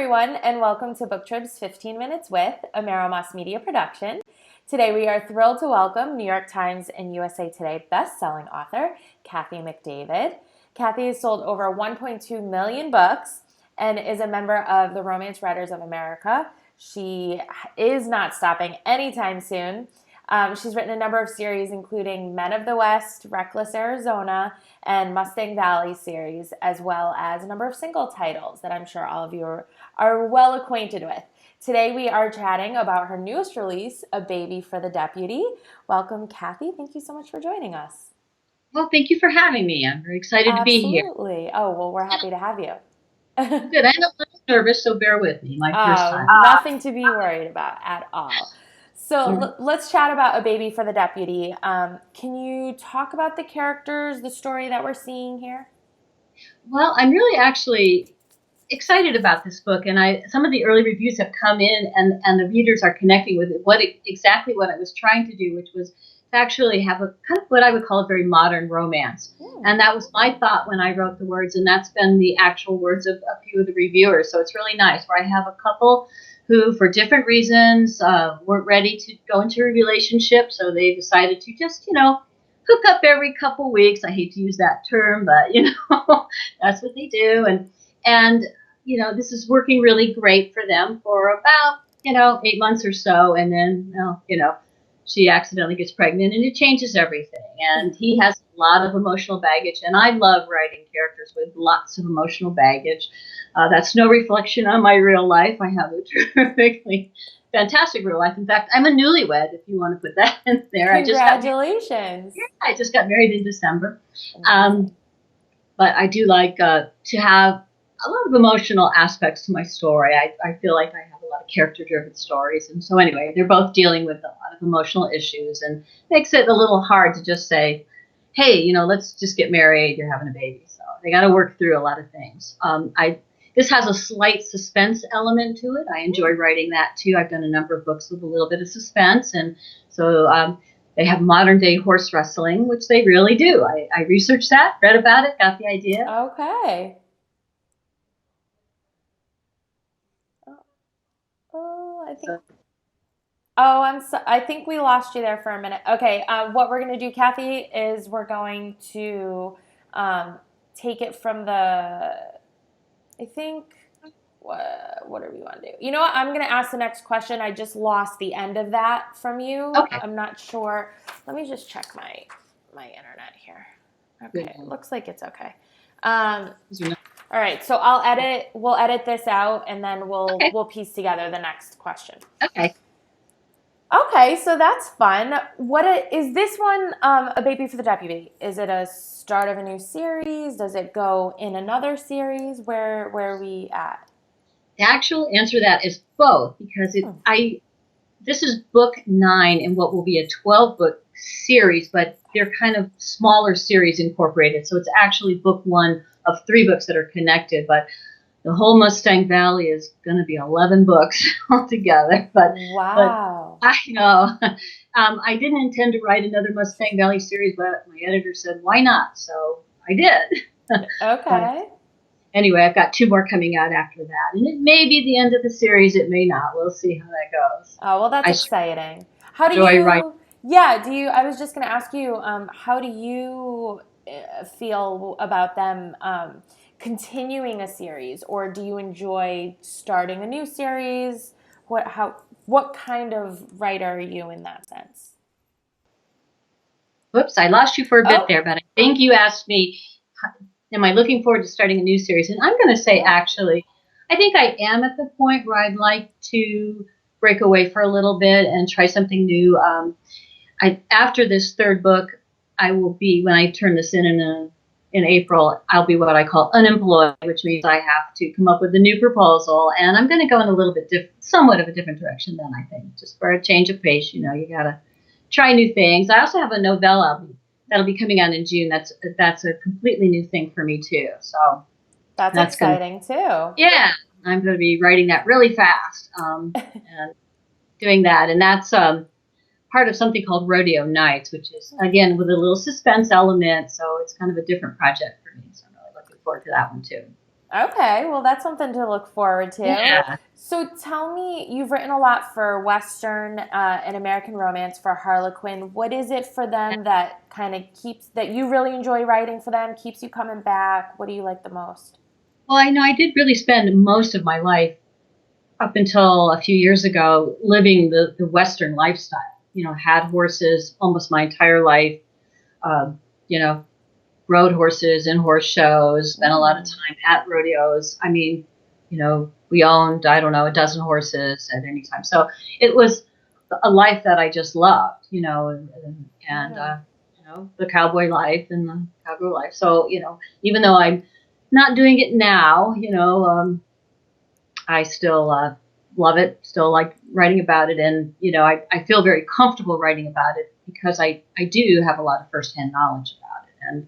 everyone, and welcome to BookTrib's 15 Minutes with, a Merrill Moss Media production. Today, we are thrilled to welcome New York Times and USA Today best-selling author, Cathy McDavid. Cathy has sold over 1.2 million books and is a member of the Romance Writers of America. She is not stopping anytime soon. She's written a number of series, including Men of the West, Reckless Arizona, and Mustang Valley series, as well as a number of single titles that I'm sure all of you are well acquainted with. Today we are chatting about her newest release, A Baby for the Deputy. Welcome, Cathy. Thank you so much for joining us. Well, thank you for having me. I'm very excited to be here. Absolutely. Oh, well, we're happy to have you. Good. I'm a little nervous, so bear with me. My first time. Nothing to be worried about at all. So let's chat about A Baby for the Deputy. Can you talk about the characters, the story that we're seeing here? Well, I'm really actually excited about this book, and some of the early reviews have come in, and the readers are connecting with it. Exactly what I was trying to do, which was to actually have a kind of what I would call a very modern romance. And that was my thought when I wrote the words, and that's been the actual words of a few of the reviewers. So it's really nice, where I have a couple who, for different reasons, weren't ready to go into a relationship, so they decided to just, hook up every couple weeks. I hate to use that term, but, that's what they do. And this is working really great for them for about, 8 months or so. And then, she accidentally gets pregnant, and it changes everything. And he has a lot of emotional baggage, and I love writing characters with lots of emotional baggage. That's no reflection on my real life. I have a terrifically fantastic real life. In fact, I'm a newlywed, if you want to put that in there. Congratulations. I just got married in December. But I do like to have a lot of emotional aspects to my story. I feel like I have a lot of character-driven stories. And so anyway, they're both dealing with a lot of emotional issues, and makes it a little hard to just say, hey, let's just get married. You're having a baby. So they got to work through a lot of things. This has a slight suspense element to it. I enjoy writing that too. I've done a number of books with a little bit of suspense. And so they have modern day horse wrestling, which they really do. I researched that, read about it, got the idea. Okay. I think we lost you there for a minute. Okay, what we're going to do, Cathy, is we're going to take it from what do we want to do? You know what? I'm going to ask the next question. I just lost the end of that from you. Okay. I'm not sure. Let me just check my internet here. Okay, it looks like it's okay. All right, so we'll edit this out, and then we'll piece together the next question. Okay. Okay, so that's fun. Is this one A Baby for the Deputy? Is it a start of a new series? Does it go in another series? Where are we at? The actual answer to that is both, because this is book 9 in what will be a 12-book series, but they're kind of smaller series incorporated. So it's actually book 1 of 3 books that are connected, but the whole Mustang Valley is going to be 11 books altogether. Wow. But I know. I didn't intend to write another Mustang Valley series, but my editor said, why not? So I did. Okay. Anyway, I've got 2 more coming out after that. And it may be the end of the series. It may not. We'll see how that goes. Oh, well, that's exciting. How do you write? Yeah, I was just going to ask you, how do you feel about them continuing a series, or do you enjoy starting a new series? What kind of writer are you in that sense? Whoops, I lost you for a bit there, but I think you asked me, am I looking forward to starting a new series? And I'm going to say, actually, I think I am at the point where I'd like to break away for a little bit and try something new. After this 3rd book, I will be, when I turn this in April, I'll be what I call unemployed, which means I have to come up with a new proposal, and I'm going to go in a little bit somewhat of a different direction then, I think, just for a change of pace. You got to try new things. I also have a novella that'll be coming out in June. That's a completely new thing for me too. So that's exciting too. Yeah, I'm going to be writing that really fast and doing that, and that's part of something called Rodeo Nights, which is, again, with a little suspense element. So it's kind of a different project for me. So I'm really looking forward to that one too. Okay, well, that's something to look forward to. Yeah. So tell me, you've written a lot for Western and American romance for Harlequin. What is it for them that kind of keeps, that you really enjoy writing for them, keeps you coming back? What do you like the most? Well, I know I did really spend most of my life up until a few years ago living the Western lifestyle. Had horses almost my entire life. You know, rode horses in horse shows, spent a lot of Mm. time at rodeos. I mean, we owned, I don't know, a dozen horses at any time. So it was a life that I just loved, and Yeah. the cowboy life and the cowgirl life. So, even though I'm not doing it now, I still love it, still like writing about it. And, I feel very comfortable writing about it because I do have a lot of firsthand knowledge about it.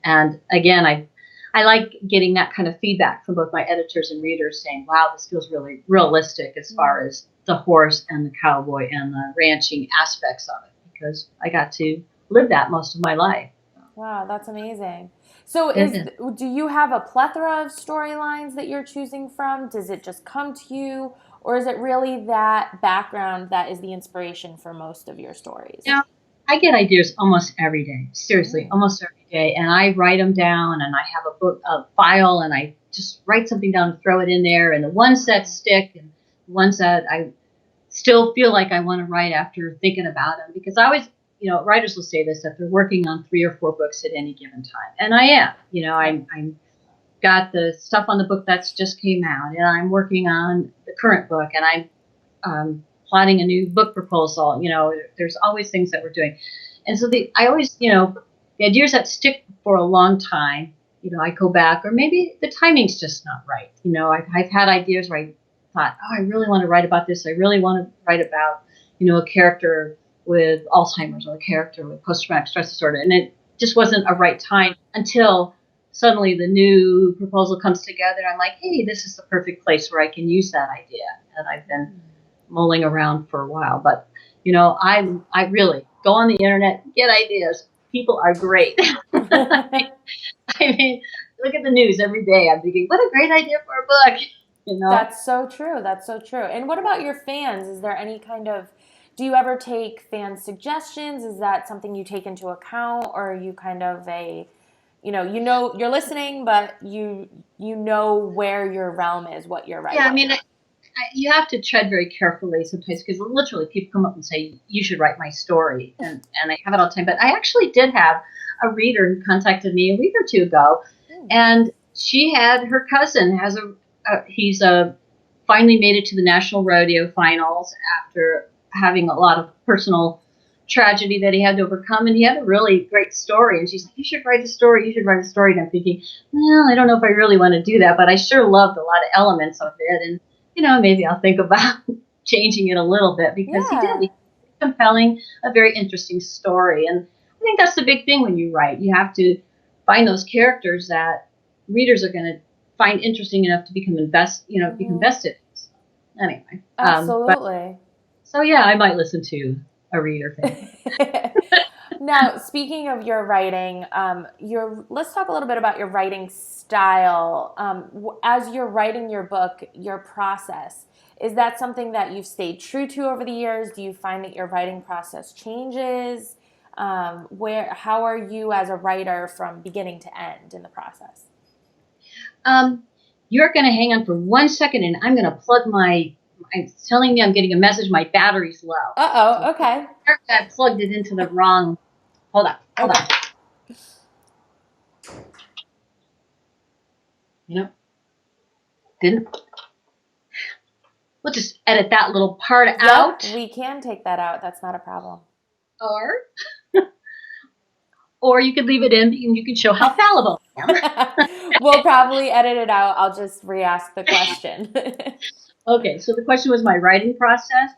And again, I like getting that kind of feedback from both my editors and readers saying, wow, this feels really realistic as far as the horse and the cowboy and the ranching aspects of it, because I got to live that most of my life. Wow, that's amazing. So It is. do you have a plethora of storylines that you're choosing from? Does it just come to you, or is it really that background that is the inspiration for most of your stories? Now, I get ideas almost every day, seriously, Mm. almost every day. And I write them down and I have a file, and I just write something down and throw it in there. And the ones that stick and the ones that I still feel like I want to write after thinking about them, because I always, writers will say this, that they're working on 3 or 4 books at any given time. And I am, Yep. I'm got the stuff on the book that's just came out, and I'm working on the current book, and I'm plotting a new book proposal. There's always things that we're doing. And so I always, the ideas that stick for a long time, I go back, or maybe the timing's just not right. I've had ideas where I thought, oh, I really want to write about this. I really want to write about, a character with Alzheimer's or a character with post-traumatic stress disorder. And it just wasn't a right time until suddenly the new proposal comes together. I'm like, hey, this is the perfect place where I can use that idea that I've been mulling around for a while. But I really go on the internet, get ideas. People are great. I mean, look at the news every day. I'm thinking, what a great idea for a book. You know. That's so true. That's so true. And what about your fans? Is there any kind of, do you ever take fan suggestions? Is that something you take into account, or are you kind of a, you're listening, but you know where your realm is, what you're Yeah, I writing. mean, you have to tread very carefully sometimes, because literally people come up and say, you should write my story. And I have it all the time. But I actually did have a reader who contacted me a week or two ago, Hmm. and she had her cousin he's finally made it to the national rodeo finals after having a lot of personal tragedy that he had to overcome, and he had a really great story. And she's like, you should write a story, you should write a story. And I'm thinking, well, I don't know if I really want to do that, but I sure loved a lot of elements of it. And maybe I'll think about changing it a little bit, because he did. Yeah. He's compelling, a very interesting story. And I think that's the big thing when you write. You have to find those characters that readers are going to find interesting enough to become Hmm. invested in. So, anyway, but Absolutely. so yeah, I might listen to a reader thing. Now, speaking of your writing, let's talk a little bit about your writing style. As you're writing your book, your process, is that something that you've stayed true to over the years? Do you find that your writing process changes? How are you as a writer from beginning to end in the process? Um, you're going to hang on for 1 second, and I'm going to plug my. It's telling me I'm getting a message. My battery's low. Uh-oh, So okay. I plugged it into the wrong. Hold on. Hold Okay. on. Didn't. We'll just edit that little part Yep, out, we can take that out. That's not a problem. or you could leave it in, and you can show how fallible I am. We'll probably edit it out. I'll just re-ask the question. Okay, so the question was my writing process.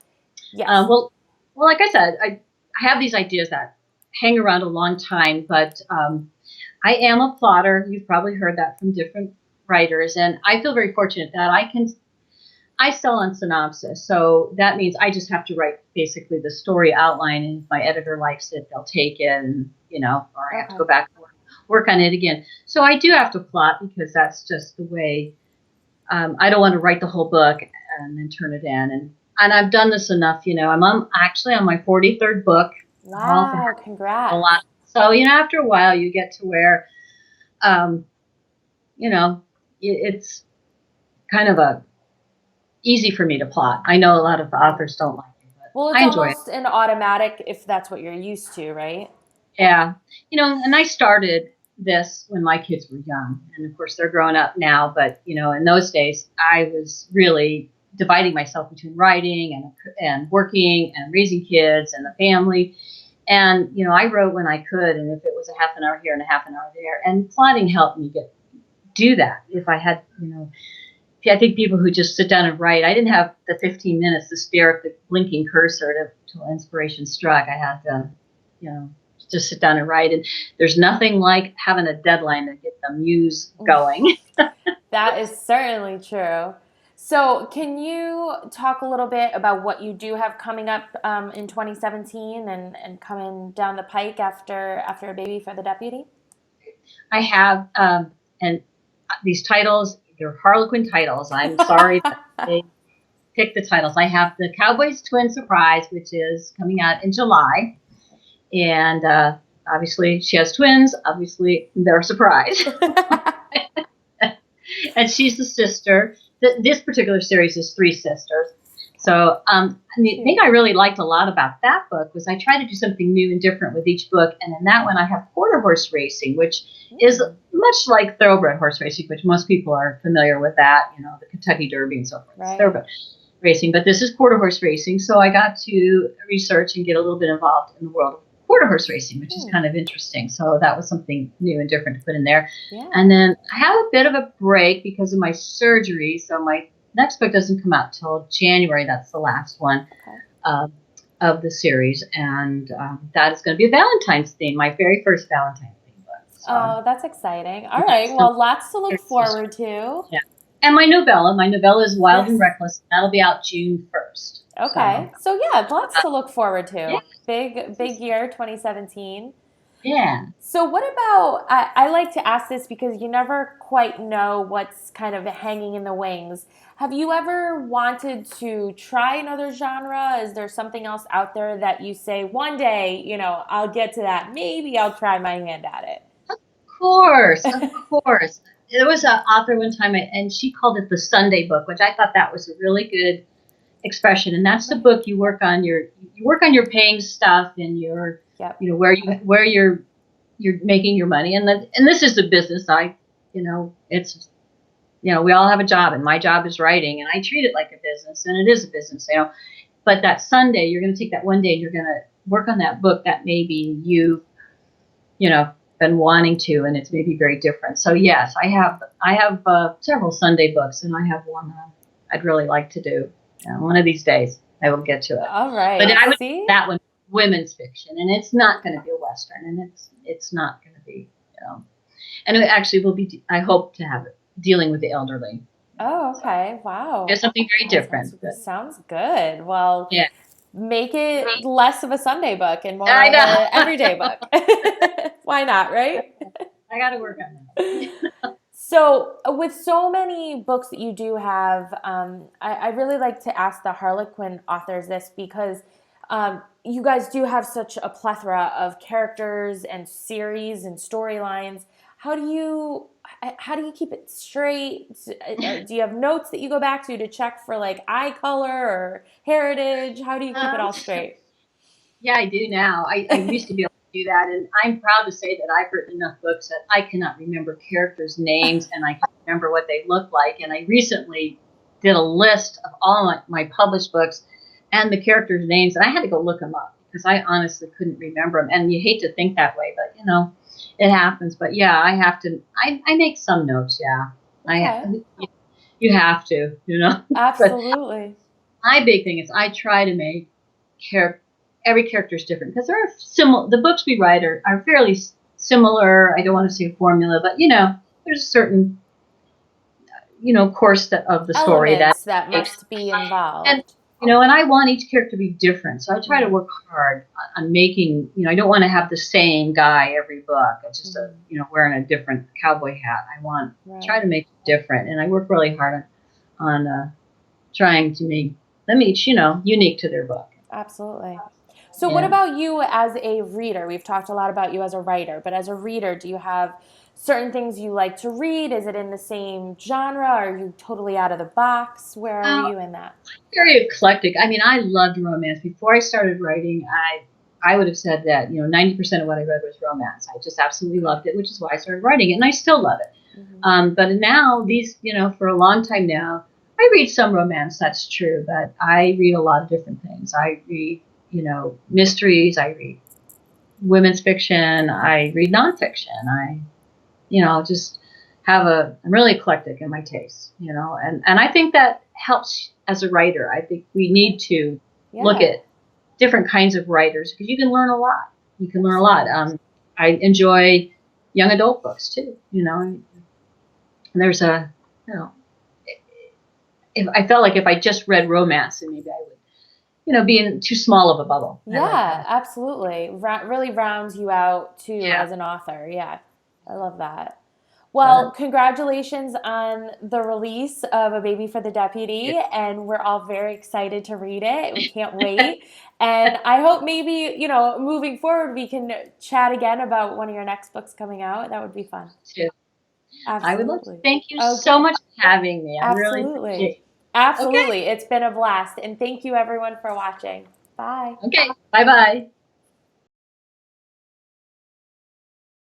Yes. Well, like I said, I have these ideas that hang around a long time, but I am a plotter. You've probably heard that from different writers, and I feel very fortunate that I sell on synopsis. So that means I just have to write basically the story outline, and if my editor likes it, they'll take it, and or I have to Okay. go back and work on it again. So I do have to plot because that's just the way. I don't want to write the whole book and then turn it in. And I've done this enough, I'm actually on my 43rd book. Wow, congrats. A lot. So, after a while you get to where, it's kind of easy for me to plot. I know a lot of authors don't like it, but well, it's I enjoy almost an automatic if that's what you're used to, right? Yeah. And I started this when my kids were young. And of course they're grown up now, but in those days I was really dividing myself between writing and working and raising kids and the family. And, I wrote when I could, and if it was a half an hour here and a half an hour there, and plotting helped me do that. If I had, I think people who just sit down and write, I didn't have the 15 minutes to stare at the blinking cursor till inspiration struck. I had to, just sit down and write. And there's nothing like having a deadline to get the muse going. That is certainly true. So can you talk a little bit about what you do have coming up in 2017 and coming down the pike after A Baby for the Deputy? I have, and these titles, they're Harlequin titles. I'm sorry that they picked the titles. I have the Cowboys Twin Surprise, which is coming out in July. And obviously she has twins. Obviously they're a surprise. And she's the sister. This particular series is 3 sisters. So the thing I really liked a lot about that book was I tried to do something new and different with each book. And in that one, I have quarter horse racing, which is much like thoroughbred horse racing, which most people are familiar with that, the Kentucky Derby and so forth. Right. Thoroughbred racing. But this is quarter horse racing. So I got to research and get a little bit involved in the world of quarter horse racing, which is kind of interesting. So that was something new and different to put in there. Yeah. And then I have a bit of a break because of my surgery. So my next book doesn't come out till January. That's the last one of the series. And that is going to be a Valentine's theme, my very first Valentine's theme book. So, oh, that's exciting. All right. Well, lots to look forward to. Yeah. And my novella is Wild and Reckless. That'll be out June 1st. Okay. So yeah, lots to look forward to. Yeah. Big year, 2017. Yeah. So what about, I like to ask this because you never quite know what's kind of hanging in the wings. Have you ever wanted to try another genre? Is there something else out there that you say, one day, I'll get to that. Maybe I'll try my hand at it. Of course. There was an author one time, and she called it the Sunday book, which I thought that was a really good expression. And that's the book you work on your paying stuff and your where you're making your money. And this is a business. It's we all have a job, and my job is writing, and I treat it like a business, and it is a business, But that Sunday, you're going to take that one day, and you're going to work on that book that maybe you've been wanting to, and it's maybe very different. So yes, I have several Sunday books, and I have one I'd really like to do. One of these days I will get to it. All right. But I would see that one women's fiction, and it's not going to be a Western, and it's not going to be, and it actually will be, I hope to have it dealing with the elderly. Oh, okay. Wow. It's something very different. Sounds good. Well, yeah. Make it less of a Sunday book and more of an everyday book. Why not, right? I got to work on that. So with so many books that you do have, I really like to ask the Harlequin authors this because you guys do have such a plethora of characters and series and storylines. How do you keep it straight? Do you have notes that you go back to check for like eye color or heritage? How do you keep it all straight? Yeah, I do now. I used to be able to do that, and I'm proud to say that I've written enough books that I cannot remember characters' names, and I can remember what they look like. And I recently did a list of all my published books and the characters' names, and I had to go look them up because I honestly couldn't remember them. And you hate to think that way, but it happens. But yeah, I have to. I make some notes. Yeah, okay. You have to. Absolutely. My big thing is I try to make every character is different because there are the books we write are fairly similar. I don't want to say a formula, but there's a certain course of the story that must be involved. And I want each character to be different. So I try to work hard on making, I don't want to have the same guy every book. It's just, wearing a different cowboy hat. I want try to make it different. And I work really hard on trying to make them each, unique to their book. Absolutely. So what about you as a reader? We've talked a lot about you as a writer, but as a reader, do you have certain things you like to read? Is it in the same genre? Are you totally out of the box? Where are you in that? Very eclectic. I mean, I loved romance. Before I started writing, I would have said that, 90% of what I read was romance. I just absolutely loved it, which is why I started writing it, and I still love it. But now, for a long time now, I read some romance, that's true, but I read a lot of different things. I read, mysteries, I read women's fiction, I read nonfiction, I just I'm really eclectic in my tastes, and I think that helps as a writer. I think we need to look at different kinds of writers because you can learn a lot. I enjoy young adult books too, and there's if I felt like if I just read romance, then maybe I would, be in too small of a bubble. Yeah, absolutely. Really rounds you out too as an author. Yeah, I love that. Well, congratulations on the release of A Baby for the Deputy, and we're all very excited to read it. We can't wait. And I hope maybe, moving forward, we can chat again about one of your next books coming out. That would be fun. Absolutely. I would love to. Thank you so much for having me. I really appreciate it. Absolutely. Okay. It's been a blast. And thank you, everyone, for watching. Bye. Okay. Bye-bye.